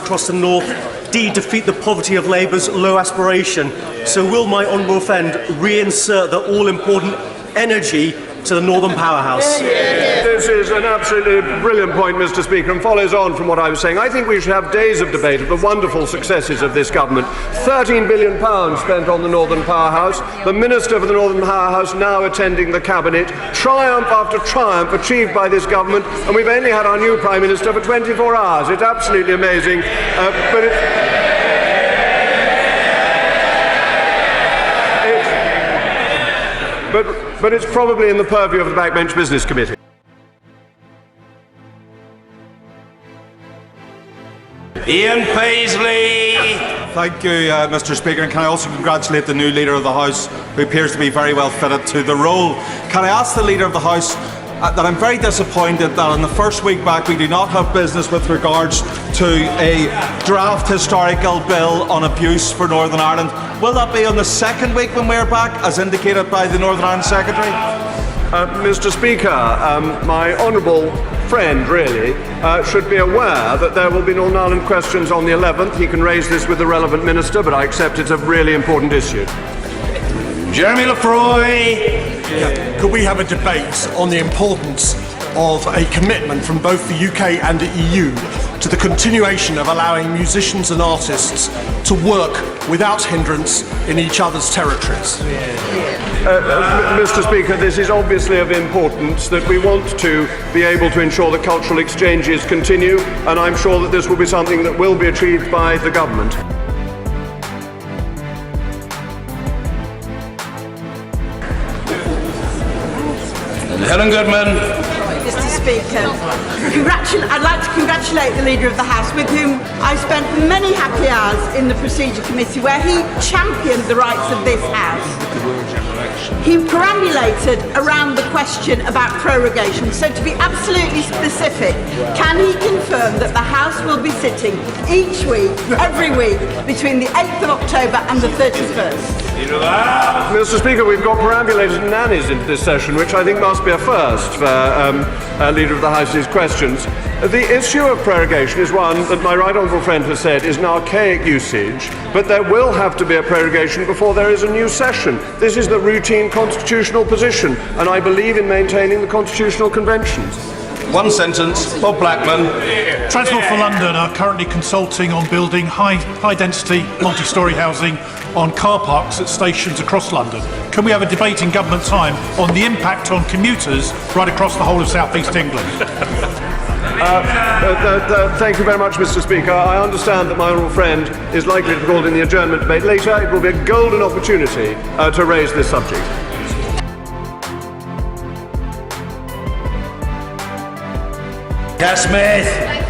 across the north did defeat the poverty of Labour's low aspiration. So will my honourable friend reinsert the all-important energy to the Northern Powerhouse? This is an absolutely brilliant point, Mr. Speaker, and follows on from what I was saying. I think we should have days of debate of the wonderful successes of this government. £13 billion spent on the Northern Powerhouse, the Minister for the Northern Powerhouse now attending the Cabinet, triumph after triumph achieved by this government, and we've only had our new Prime Minister for 24 hours. It's absolutely amazing, but it's probably in the purview of the Backbench Business Committee. Ian Paisley. Thank you, Mr. Speaker, and can I also congratulate the new Leader of the House, who appears to be very well fitted to the role. Can I ask the Leader of the House that I'm very disappointed that in the first week back we do not have business with regards to a draft historical bill on abuse for Northern Ireland. Will that be on the second week when we're back, as indicated by the Northern Ireland Secretary? Mr. Speaker, my honourable friend really should be aware that there will be Northern Ireland questions on the 11th. He can raise this with the relevant minister, but I accept it's a really important issue. Jeremy Lefroy. Could we have a debate on the importance of a commitment from both the UK and the EU to the continuation of allowing musicians and artists to work without hindrance in each other's territories? Mr. Speaker, this is obviously of importance, that we want to be able to ensure that cultural exchanges continue, and I'm sure that this will be something that will be achieved by the government. Helen Goodman. Mr. Speaker, I'd like to congratulate the Leader of the House, with whom I spent many happy hours in the Procedure Committee, where he championed the rights of this House. He perambulated around the question about prorogation. So to be absolutely specific, can he confirm that the House will be sitting each week, every week, between the 8th of October and the 31st? Mr. Speaker, we've got perambulated nannies into this session, which I think must be a first for Leader of the House's questions. The issue of prorogation is one that my right honourable friend has said is an archaic usage, but there will have to be a prorogation before there is a new session. This is the routine constitutional position, and I believe in maintaining the constitutional conventions. One sentence. Bob Blackman. Transport for London are currently consulting on building high-density, multi-storey housing on car parks at stations across London. Can we have a debate in government time on the impact on commuters right across the whole of South East England? Thank you very much, Mr. Speaker. I understand that my honourable friend is likely to be called in the adjournment debate later. It will be a golden opportunity to raise this subject. Cat Smith.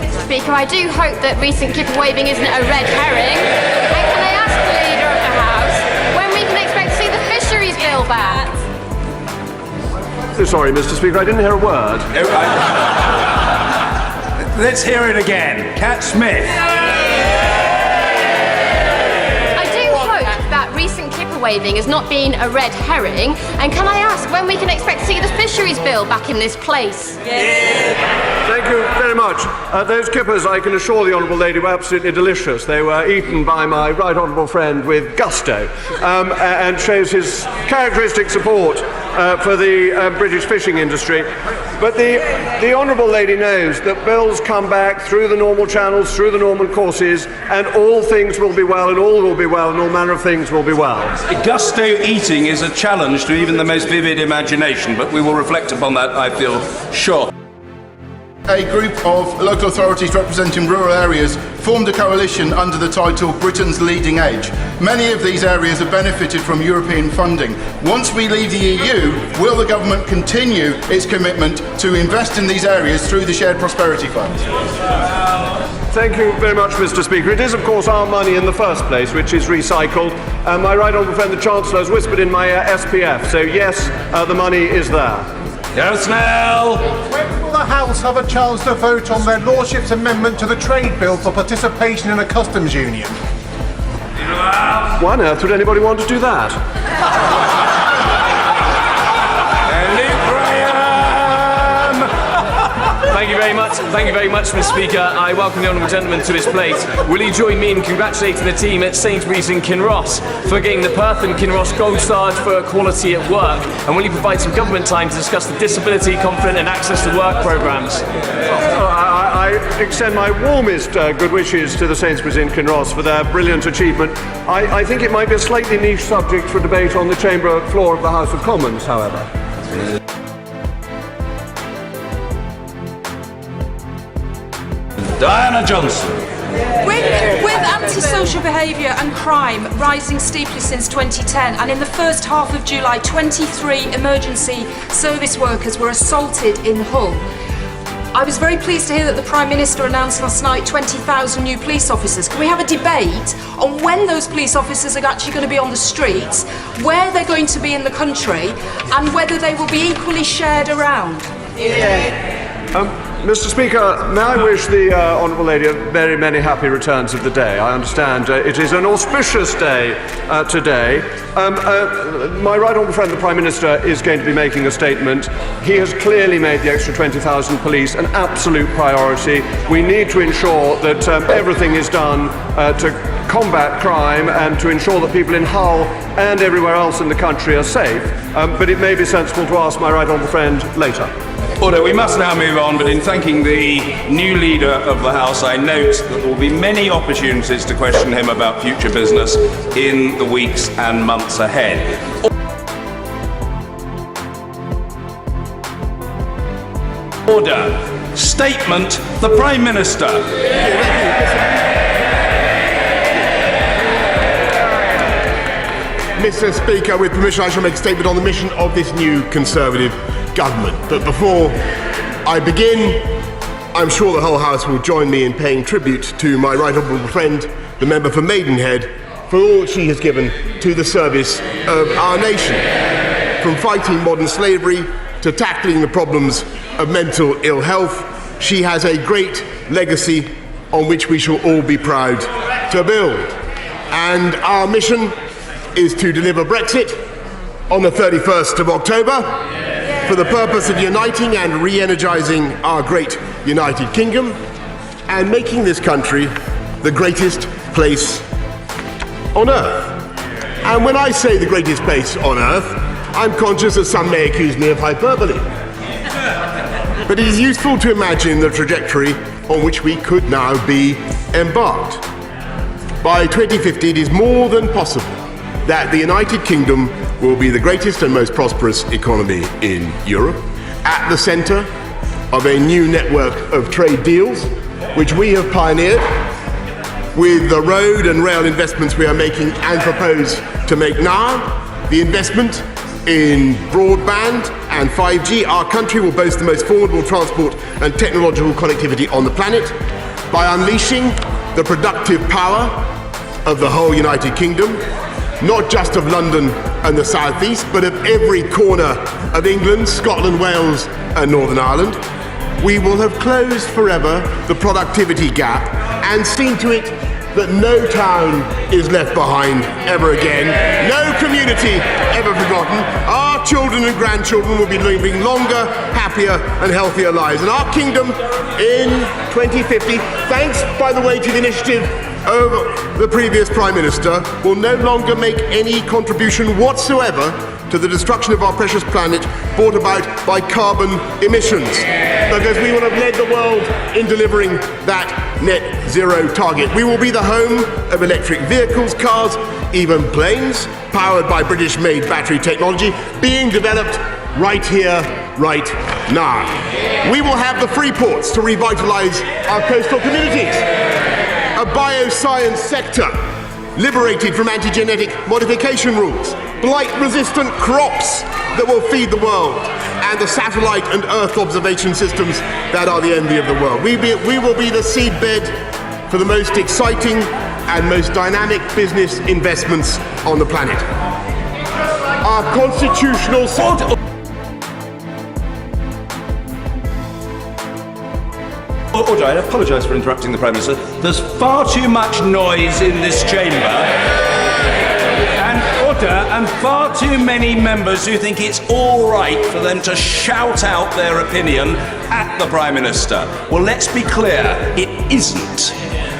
Mr. Speaker, I do hope that recent clipper waving isn't a red herring. And can I ask the Leader of the House when we can expect to see the fisheries bill back? Sorry, Mr. Speaker, I didn't hear a word. Let's hear it again. Cat Smith. I do hope that recent clipper waving has not been a red herring. And can I ask when we can expect to see the fisheries bill back in this place? Thank you very much. Those kippers, I can assure the honourable lady, were absolutely delicious. They were eaten by my right honourable friend with gusto, and shows his characteristic support for the British fishing industry. But the honourable lady knows that bills come back through the normal channels, through the normal courses, and all things will be well, and all will be well, and all manner of things will be well. Gusto eating is a challenge to even the most vivid imagination, but we will reflect upon that, I feel sure. A group of local authorities representing rural areas formed a coalition under the title Britain's Leading Edge. Many of these areas have benefited from European funding. Once we leave the EU, will the government continue its commitment to invest in these areas through the Shared Prosperity Fund? Thank you very much, Mr. Speaker. It is, of course, our money in the first place, which is recycled. My right honourable friend, the Chancellor, has whispered in my SPF. So, yes, the money is there. Yes, Snell. When will the House have a chance to vote on their Lordship's amendment to the trade bill for participation in a customs union? Why on earth would anybody want to do that? Thank you very much. Thank you very much, Mr. Speaker. I welcome the honourable gentleman to his place. Will you join me in congratulating the team at Sainsbury's in Kinross for getting the Perth and Kinross Gold Stars for equality at work? And will you provide some government time to discuss the disability, confident and access to work programmes? I extend my warmest good wishes to the Sainsbury's in Kinross for their brilliant achievement. I think it might be a slightly niche subject for debate on the chamber floor of the House of Commons, however. Diana Johnson. With antisocial behaviour and crime rising steeply since 2010, and in the first half of July, 23 emergency service workers were assaulted in Hull. I was very pleased to hear that the Prime Minister announced last night 20,000 new police officers. Can we have a debate on when those police officers are actually going to be on the streets, where they're going to be in the country, and whether they will be equally shared around? Mr. Speaker, may I wish the Honourable Lady a very many happy returns of the day. I understand it is an auspicious day today. My right honourable friend, the Prime Minister, is going to be making a statement. He has clearly made the extra 20,000 police an absolute priority. We need to ensure that everything is done to combat crime and to ensure that people in Hull and everywhere else in the country are safe. But it may be sensible to ask my right honourable friend later. Order, we must now move on, but in thanking the new Leader of the House, I note that there will be many opportunities to question him about future business in the weeks and months ahead. Order. Statement, the Prime Minister. Mr. Speaker, with permission, I shall make a statement on the mission of this new Conservative government. But before I begin, I'm sure the whole House will join me in paying tribute to my right honourable friend, the member for Maidenhead, for all she has given to the service of our nation. From fighting modern slavery to tackling the problems of mental ill health, she has a great legacy on which we shall all be proud to build. And our mission is to deliver Brexit on the 31st of October for the purpose of uniting and re-energising our great United Kingdom and making this country the greatest place on earth. And when I say the greatest place on earth, I'm conscious that some may accuse me of hyperbole. But it is useful to imagine the trajectory on which we could now be embarked. By 2050, it is more than possible that the United Kingdom will be the greatest and most prosperous economy in Europe, at the centre of a new network of trade deals, which we have pioneered with the road and rail investments we are making and propose to make now, the investment in broadband and 5G. Our country will boast the most formidable transport and technological connectivity on the planet by unleashing the productive power of the whole United Kingdom, not just of London and the South East, but of every corner of England, Scotland, Wales and Northern Ireland. We will have closed forever the productivity gap and seen to it that no town is left behind ever again, no community ever forgotten. Our children and grandchildren will be living longer, happier and healthier lives. And our kingdom in 2050, thanks, by the way, to the initiative of the previous Prime Minister, will no longer make any contribution whatsoever to the destruction of our precious planet brought about by carbon emissions, because we will have led the world in delivering that net zero target. We will be the home of electric vehicles, cars, even planes, powered by British-made battery technology, being developed right here, right now. We will have the free ports to revitalise our coastal communities, a bioscience sector liberated from anti-genetic modification rules, blight-resistant crops that will feed the world, and the satellite and Earth observation systems that are the envy of the world. We will be the seedbed for the most exciting and most dynamic business investments on the planet. Our constitutional Order, I apologise for interrupting the Prime Minister. There's far too much noise in this chamber. And Minister and far too many members who think it's all right for them to shout out their opinion at the Prime Minister. Well, let's be clear, it isn't.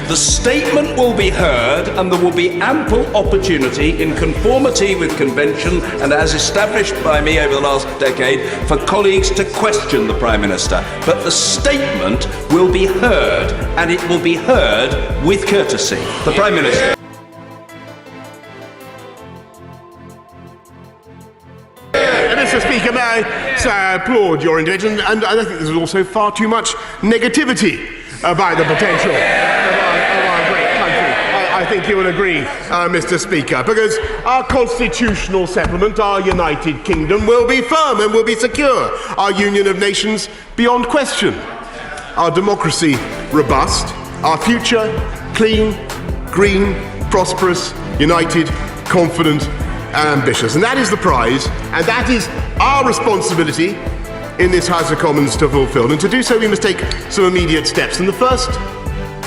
The statement will be heard and there will be ample opportunity in conformity with convention and as established by me over the last decade for colleagues to question the Prime Minister. But the statement will be heard and it will be heard with courtesy. The Prime Minister. Mr. Speaker, may I applaud your engagement, and I think there's also far too much negativity about the potential of our great country. I think you will agree, Mr. Speaker, because our constitutional settlement, our United Kingdom, will be firm and will be secure. Our union of nations beyond question. Our democracy robust. Our future clean, green, prosperous, united, confident, and ambitious. And that is the prize, and that is our responsibility in this House of Commons to fulfil. And to do so, we must take some immediate steps. And the first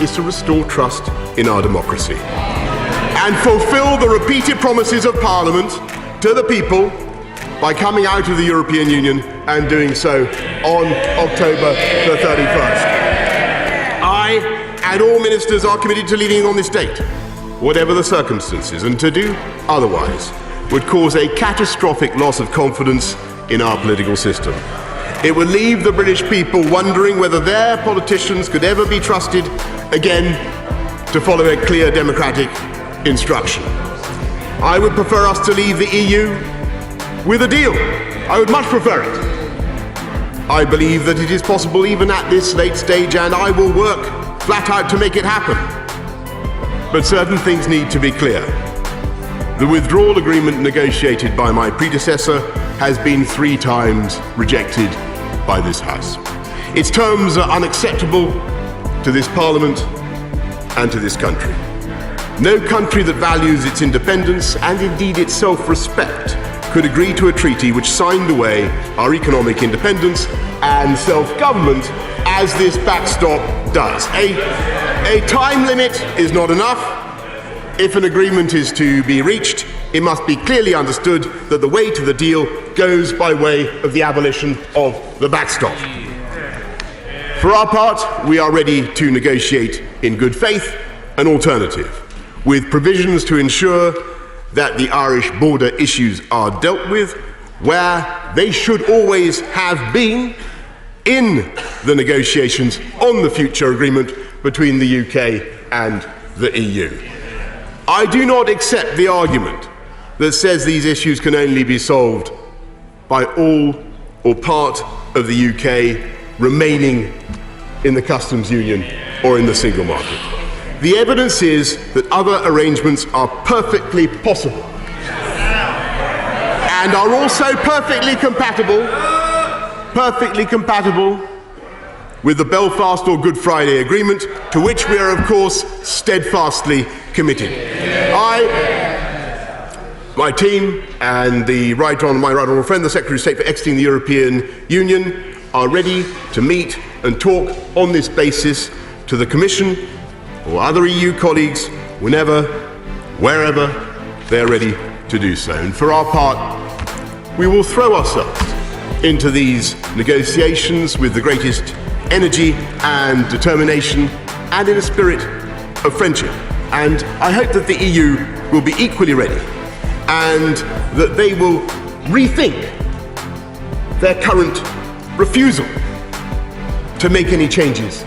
is to restore trust in our democracy and fulfil the repeated promises of Parliament to the people by coming out of the European Union and doing so on October the 31st. I and all ministers are committed to leaving on this date, whatever the circumstances, and to do otherwise would cause a catastrophic loss of confidence in our political system. It would leave the British people wondering whether their politicians could ever be trusted again to follow a clear democratic instruction. I would prefer us to leave the EU with a deal. I would much prefer it. I believe that it is possible even at this late stage, and I will work flat out to make it happen. But certain things need to be clear. The withdrawal agreement negotiated by my predecessor has been 3 times rejected by this House. Its terms are unacceptable to this Parliament and to this country. No country that values its independence and indeed its self-respect could agree to a treaty which signed away our economic independence and self-government as this backstop does. A time limit is not enough. If an agreement is to be reached, it must be clearly understood that the way to the deal goes by way of the abolition of the backstop. For our part, we are ready to negotiate in good faith an alternative, with provisions to ensure that the Irish border issues are dealt with where they should always have been in the negotiations on the future agreement between the UK and the EU. I do not accept the argument that says these issues can only be solved by all or part of the UK remaining in the customs union or in the single market. The evidence is that other arrangements are perfectly possible and are also perfectly compatible with the Belfast or Good Friday Agreement, to which we are, of course, steadfastly committed. My team, and my right honourable friend, the Secretary of State for exiting the European Union, are ready to meet and talk on this basis to the Commission or other EU colleagues whenever, wherever they are ready to do so. And for our part, we will throw ourselves into these negotiations with the greatest energy and determination and in a spirit of friendship. And I hope that the EU will be equally ready and that they will rethink their current refusal to make any changes